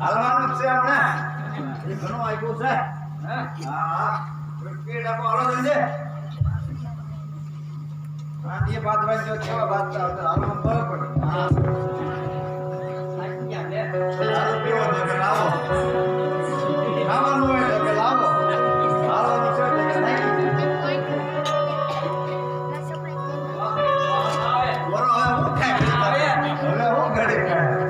હાલવાનું છે હમણાં એ ઘણું આપ્યું છે હા કેટ આપો હાલો જલ્દી હા તે બાદ વાંચ જો કેવા બાદ હાલવાનું બરાબર પડે હા દારૂ પીવો તો કે લાવો ખાવાનું હોય તો કે લાવો હાલવાનું છે તો કે નહીં બરો હવે હું ખાય હવે હું ઘડી ખાય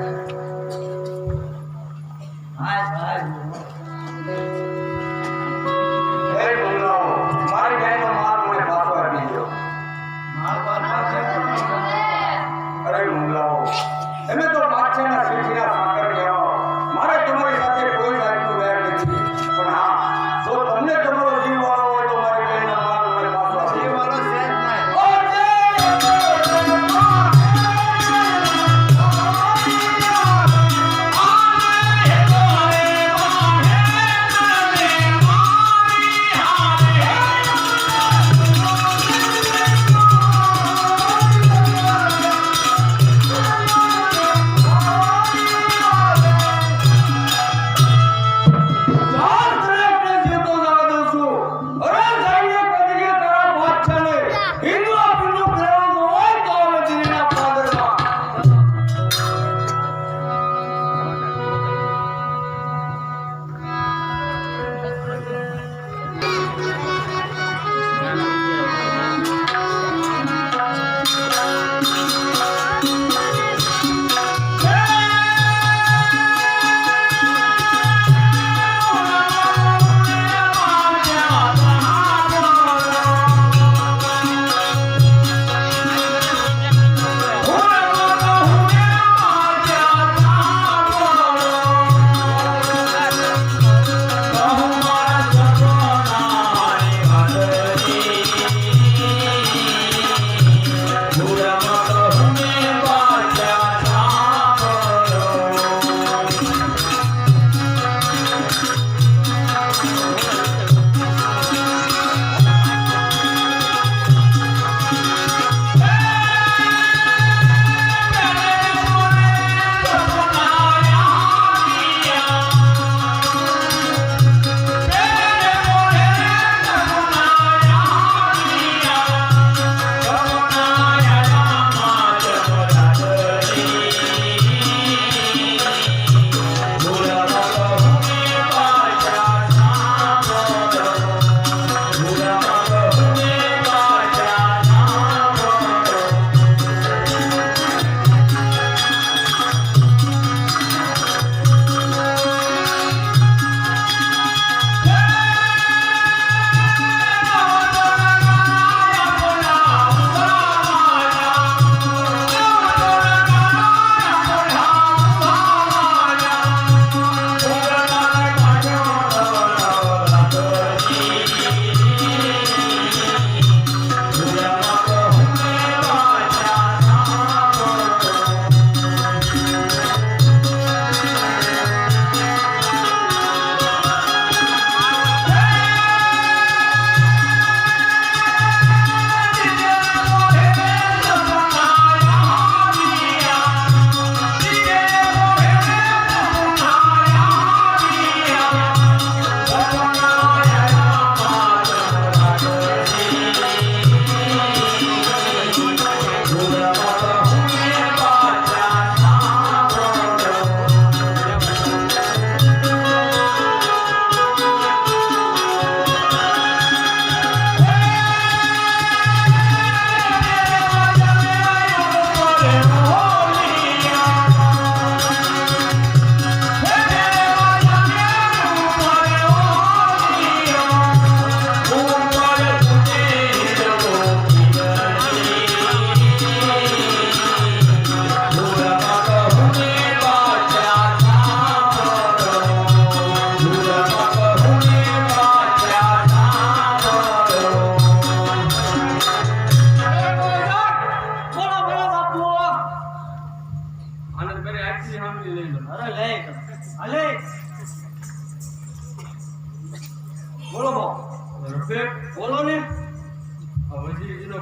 મારે તમારી સાથે કોઈ જાતનું વેર નથી પણ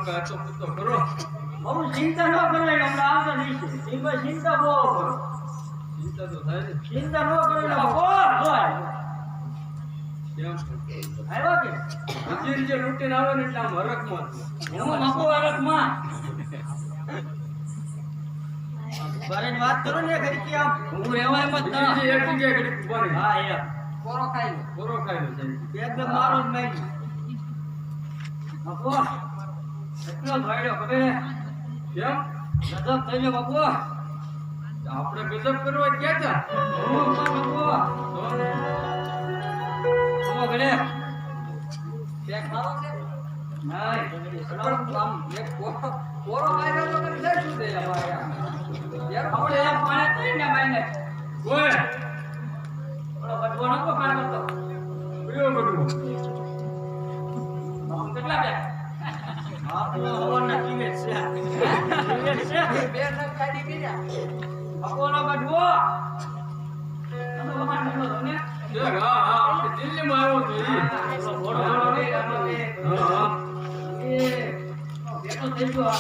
કાચો પૂતો કરો. બહુ ચિંતા ન કરે હમણાં આવતો નહીં છે ચિંતા બહુ કરો ચિંતા તો થાય ને. ચિંતા ન કરે બાપો હોય કેમ? આવ્યો કે હજી જે લૂંટીને આવે ને એટલે આમ હરખમાં જ. એમાં બાપુ વારકમાં બારે વાત કરો ને ખરી કે આમ હું રહેવાય મત હજી જે એક જગ્યાએ ઘડીક ઊભા રહી. હા યાર કોરો ખાઈ લો સાહેબ. એકદમ મારો જ નહીં બાપુ એટલો ભાઈડો ખબર કેમ? ગજબ થઈ ગયો બાપુ આપણે ગજબ કરવા ગયા હતા. બાપુ ઘરે ચેક મારો છે નહીં આમ એક કોરો કાયદો તો કરી દે શું દે અમારે યાર આપણે એક પાણી કરીને માઈને ઓય ઓલો બટવો નતો પાર કરતો કયો બધું? આમ કેટલા બે આપણો હવાના કીવે છે બે નખ કાઢી કર્યા બાપોનો બટવો તમે વખાણ નીકળો ને હા આપણે દિલ્હીમાં આવ્યો તો ઈ. ઘોડો ને આનો બે હા એ બેઠો થઈ ગયો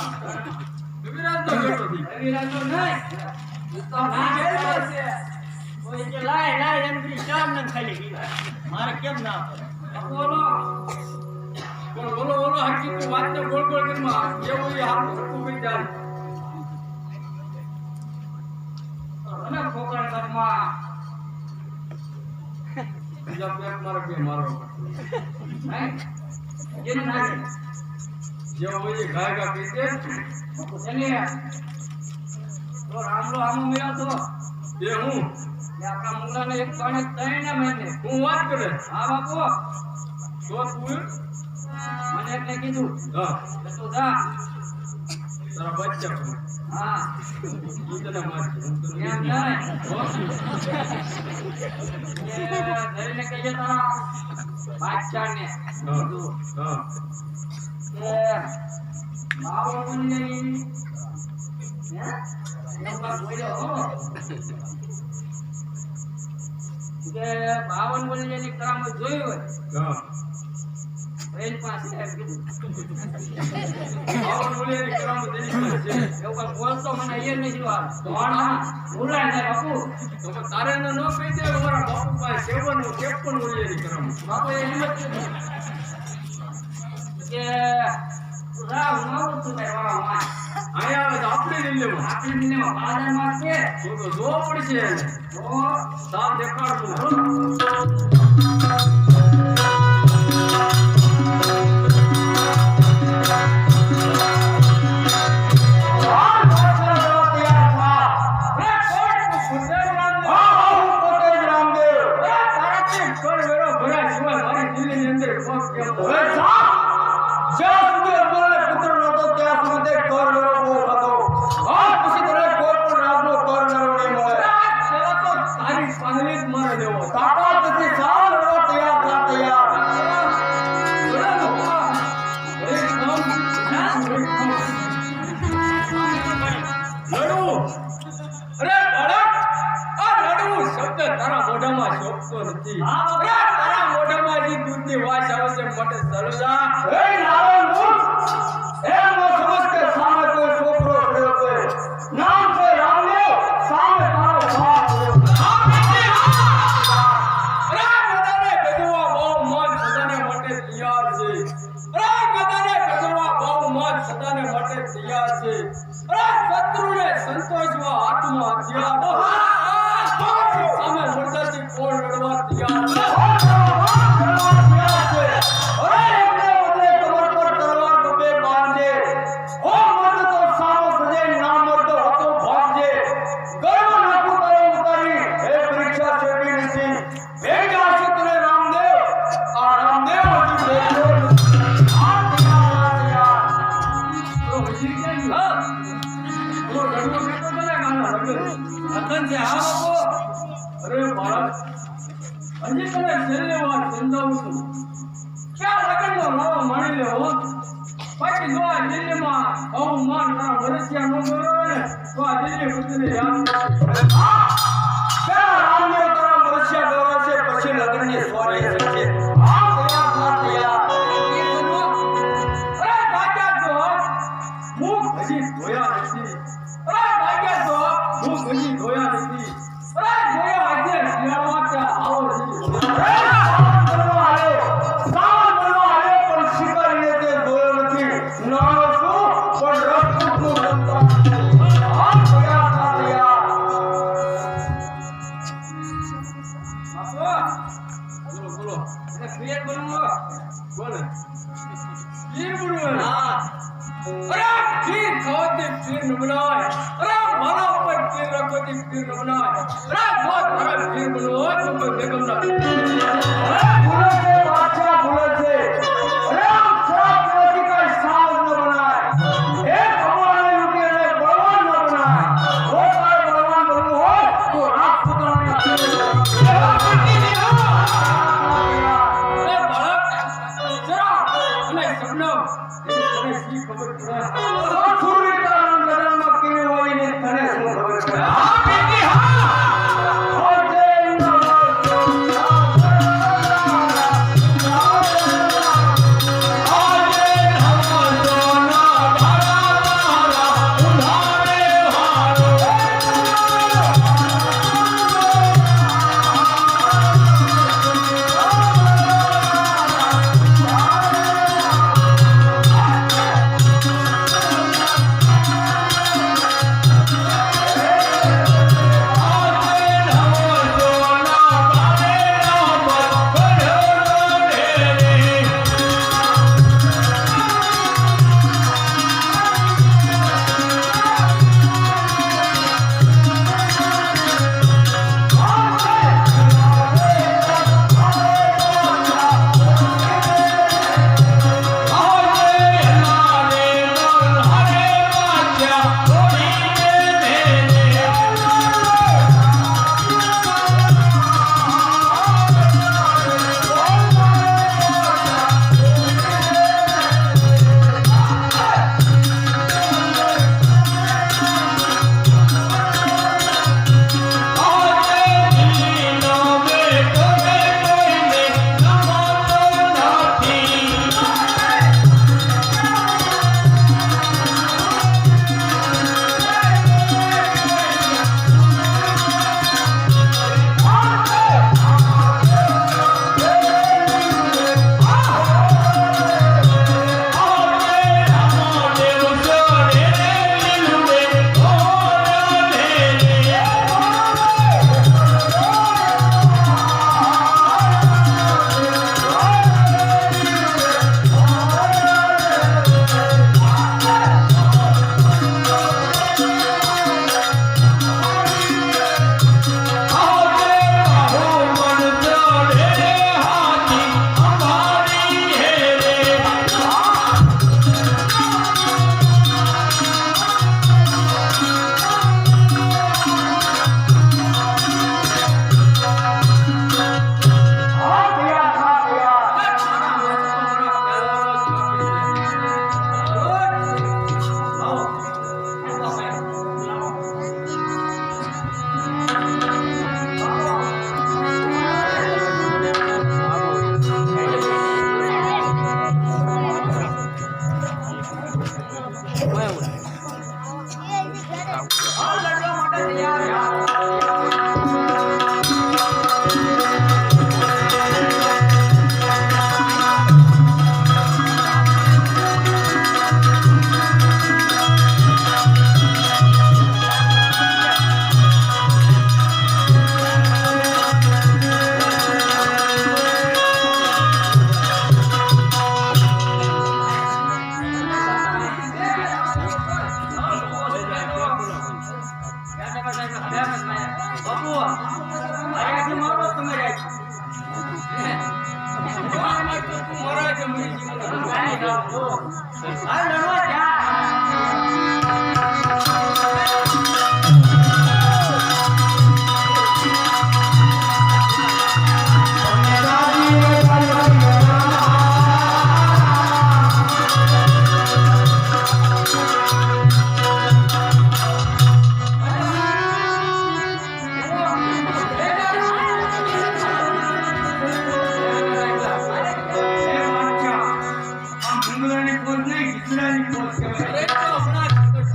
કવિરાજનો બેટો થી. રવિરાજો નહીં તો ના બેઠો છે કોઈ કે લાય એમ કરી ચાર નંગ ખાલી ગીલા મારે કેમ ના પડે બોલો પણ બોલો હકીકત વાતને ગોળ ગોળ કરીમાં એવું ઈ હાથ સરખું કરી જાય. અને કોકણ ઘરમાં બીજા પેટ મારે કે મારો નહીં જેને નાખે જે હોય એ ઘા ઘા કહી દે. ચલે તો રામલો આમો મેળો તો એ હું એ આપણા મુલાને એક પાણે ત્રણ ના મહિને હું વાત કરે. હા બાપુ તો તું મને એટલે કીધું હા કે તું જા તારા બચ્ચા પણ હા ઈ તને મારશે. હું તને એમ નહીં. નહીં એ ધરીને કહીએ તારા બાદશાહને હા કીધું હા કે બાવો મુનિની હે નંબર બોલ્યો હો કે બાવન મુનિની કરામત જોઈ હોય હા એની પાસે એમ કીધું બાવન બોલ્યાની કરામત એની પાસે છે. એવું કઈ બોલતો મને એ નહીં જોવા ધોળા ભૂલાય જાય બાપુ તો પણ તારે એને ન કહી દે અમારા બાપુ પાસે 53 બોલ્યાની કરામત. બાપુ એ એમ જ કીધું કે તું જા હું આવું છું તારી વાળામાં અહીંયા આવે તો આપણે દિલ્હીમાં આપણી દિલ્હીમાં બાજારમાં છે તો જોવા પડશે એને. તો સાપ દેખાડતું. સંતોષવા હાથમાં હથિયાર સામે મુર્દાથી કોણ લડવા હજી ધોયા નથી. અરે ભાગ્યા તો હું હજી ધોયા નથી. અરે જોયો આજે શિયાળામાં ત્યાં આવો નથી. સાવન બનવા આવ્યો પણ શિકારીએ તે જોયો નથી. નાનો શું પણ રસપૂતનું સંતાન. હા તૈયાર થા તૈયાર. બોલો બોલો એટલે ક્રિએટ બનવું બોલે ખીર બનવું. હા અરે ખીર ખાવાથી ખીર ન બનાય. અરે મારા ઉપર ખીર રાખવાથી ખીર ન બનાય. અરે જો તારે ખીર બનવું હોય તો કોઈ બેગમ ના અરે ભૂલે છે બાદશાહ ભૂલે છે. અરે આમ શ્રાપ નથી કાંઈ સાવ ન બનાય. એક અમરાને લૂંટી અને બળવાન ન બનાય. જો તારે બળવાન બનવું હોય તો રાજપૂતાણી અરે બાળક જરા અને સપનમ તને શી ખબર પડે. સુરવીરતાના ગગનમાં કેવી હોય ને તને શું ખબર પડે? અરે તો હમણાં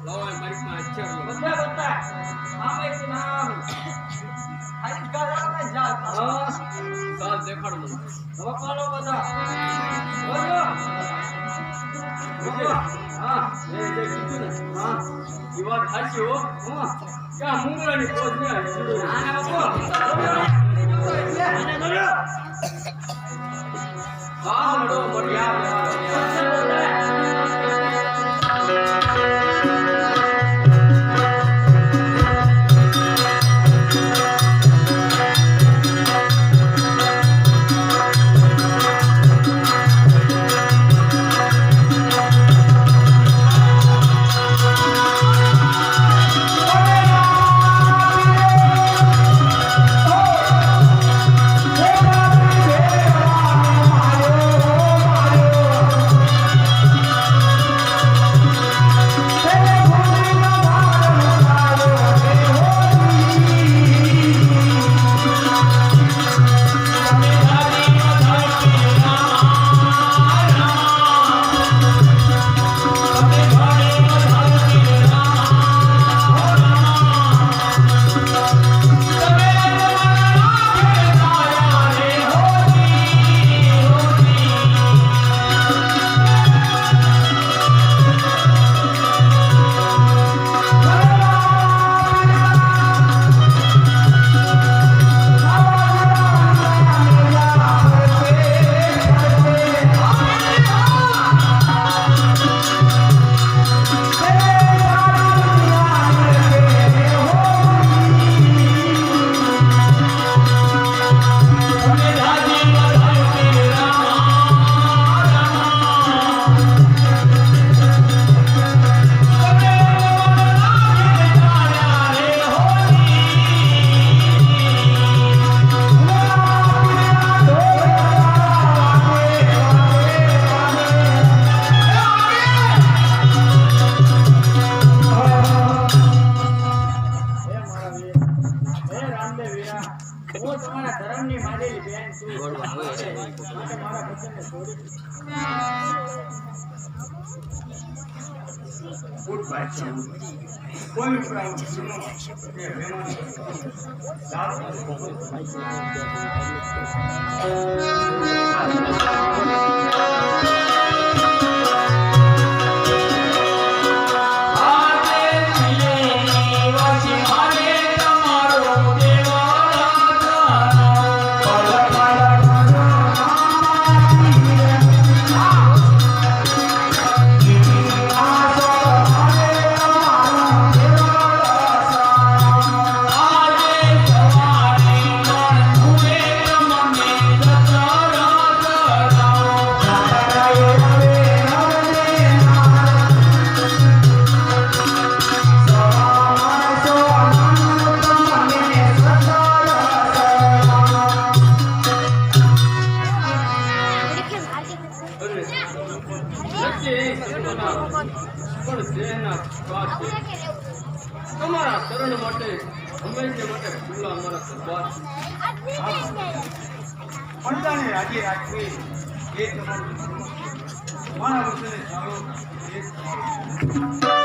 લાવો એ મારી પાસે અક્ષર લો. સાલ દેખાડો મને. એ જે કીધું ને, એ વાત સાચી હો. ક્યાં મુંગળાની પોજ ને હા લડો મળ્યા. તમારા શરણ માટે હંમેશા માટે ખુલ્લા અમારા દરબાર પંડાને રાજી રાખવી એ તમારું મારા વચને ચાલો એ